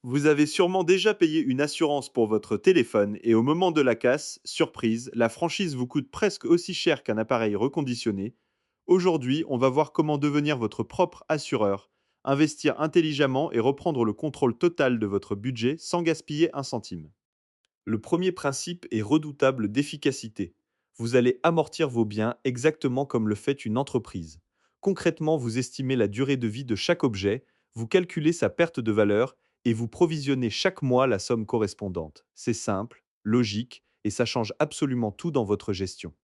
Vous avez sûrement déjà payé une assurance pour votre téléphone et au moment de la casse, surprise, la franchise vous coûte presque aussi cher qu'un appareil reconditionné. Aujourd'hui, on va voir comment devenir votre propre assureur, investir intelligemment et reprendre le contrôle total de votre budget sans gaspiller un centime. Le premier principe est redoutable d'efficacité. Vous allez amortir vos biens exactement comme le fait une entreprise. Concrètement, vous estimez la durée de vie de chaque objet, vous calculez sa perte de valeur et vous provisionnez chaque mois la somme correspondante. C'est simple, logique et ça change absolument tout dans votre gestion.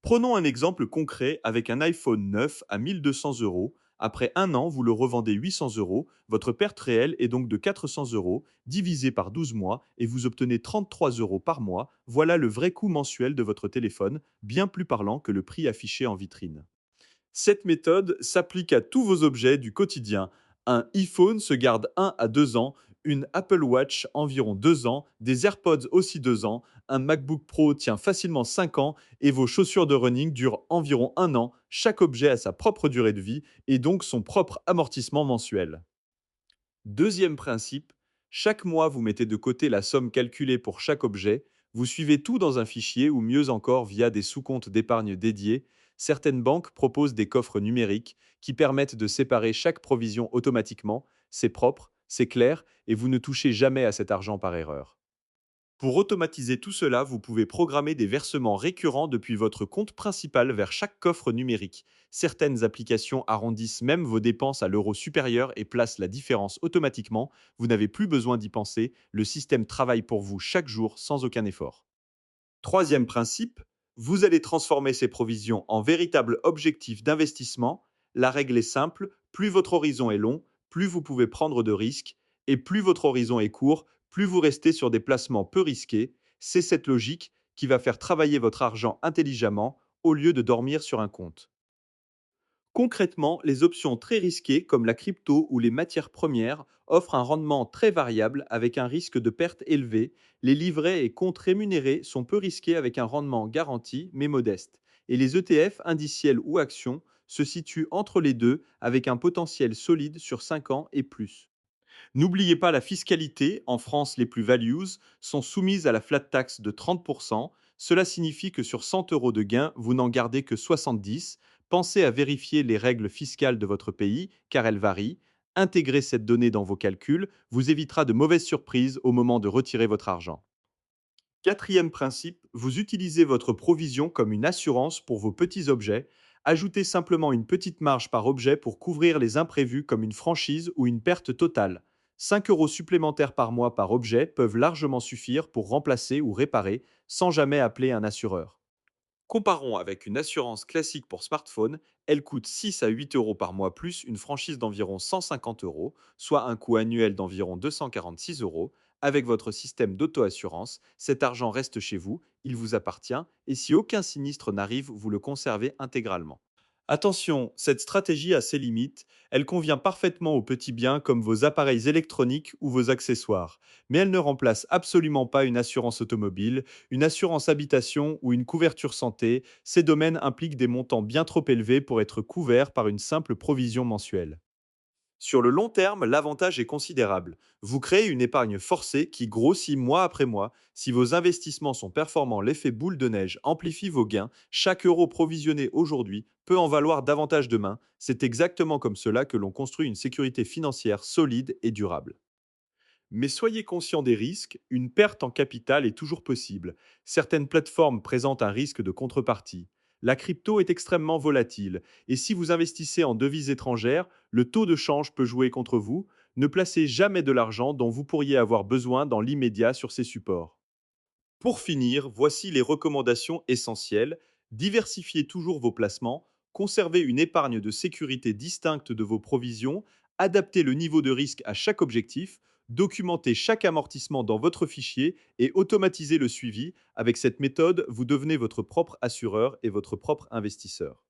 Prenons un exemple concret avec un iPhone 9 à 1 200 euros. Après un an, vous le revendez 800 euros. Votre perte réelle est donc de 400 euros, divisé par 12 mois, et vous obtenez 33 euros par mois. Voilà le vrai coût mensuel de votre téléphone, bien plus parlant que le prix affiché en vitrine. Cette méthode s'applique à tous vos objets du quotidien. Un iPhone se garde 1 à 2 ans, une Apple Watch environ 2 ans, des AirPods aussi 2 ans, un MacBook Pro tient facilement 5 ans et vos chaussures de running durent environ un an. Chaque objet a sa propre durée de vie et donc son propre amortissement mensuel. Deuxième principe, chaque mois vous mettez de côté la somme calculée pour chaque objet, vous suivez tout dans un fichier ou mieux encore via des sous-comptes d'épargne dédiés. Certaines banques proposent des coffres numériques qui permettent de séparer chaque provision automatiquement. C'est propre, c'est clair et vous ne touchez jamais à cet argent par erreur. Pour automatiser tout cela, vous pouvez programmer des versements récurrents depuis votre compte principal vers chaque coffre numérique. Certaines applications arrondissent même vos dépenses à l'euro supérieur et placent la différence automatiquement. Vous n'avez plus besoin d'y penser, le système travaille pour vous chaque jour sans aucun effort. Troisième principe, vous allez transformer ces provisions en véritables objectifs d'investissement. La règle est simple, plus votre horizon est long, plus vous pouvez prendre de risques, et plus votre horizon est court, plus vous restez sur des placements peu risqués. C'est cette logique qui va faire travailler votre argent intelligemment au lieu de dormir sur un compte. Concrètement, les options très risquées comme la crypto ou les matières premières offrent un rendement très variable avec un risque de perte élevé. Les livrets et comptes rémunérés sont peu risqués avec un rendement garanti mais modeste. Et les ETF indiciels ou actions se situent entre les deux avec un potentiel solide sur 5 ans et plus. N'oubliez pas la fiscalité. En France, les plus-values sont soumises à la flat tax de 30%. Cela signifie que sur 100 euros de gains, vous n'en gardez que 70. Pensez à vérifier les règles fiscales de votre pays, car elles varient. Intégrer cette donnée dans vos calculs vous évitera de mauvaises surprises au moment de retirer votre argent. Quatrième principe, vous utilisez votre provision comme une assurance pour vos petits objets. Ajoutez simplement une petite marge par objet pour couvrir les imprévus comme une franchise ou une perte totale. 5 euros supplémentaires par mois par objet peuvent largement suffire pour remplacer ou réparer sans jamais appeler un assureur. Comparons avec une assurance classique pour smartphone, elle coûte 6 à 8 euros par mois plus une franchise d'environ 150 euros, soit un coût annuel d'environ 246 euros. Avec votre système d'auto-assurance, cet argent reste chez vous, il vous appartient, et si aucun sinistre n'arrive, vous le conservez intégralement. Attention, cette stratégie a ses limites, elle convient parfaitement aux petits biens comme vos appareils électroniques ou vos accessoires, mais elle ne remplace absolument pas une assurance automobile, une assurance habitation ou une couverture santé. Ces domaines impliquent des montants bien trop élevés pour être couverts par une simple provision mensuelle. Sur le long terme, l'avantage est considérable. Vous créez une épargne forcée qui grossit mois après mois. Si vos investissements sont performants, l'effet boule de neige amplifie vos gains. Chaque euro provisionné aujourd'hui peut en valoir davantage demain. C'est exactement comme cela que l'on construit une sécurité financière solide et durable. Mais soyez conscient des risques, une perte en capital est toujours possible. Certaines plateformes présentent un risque de contrepartie. La crypto est extrêmement volatile, et si vous investissez en devises étrangères, le taux de change peut jouer contre vous. Ne placez jamais de l'argent dont vous pourriez avoir besoin dans l'immédiat sur ces supports. Pour finir, voici les recommandations essentielles. Diversifiez toujours vos placements, conservez une épargne de sécurité distincte de vos provisions, adaptez le niveau de risque à chaque objectif, documentez chaque amortissement dans votre fichier et automatisez le suivi. Avec cette méthode, vous devenez votre propre assureur et votre propre investisseur.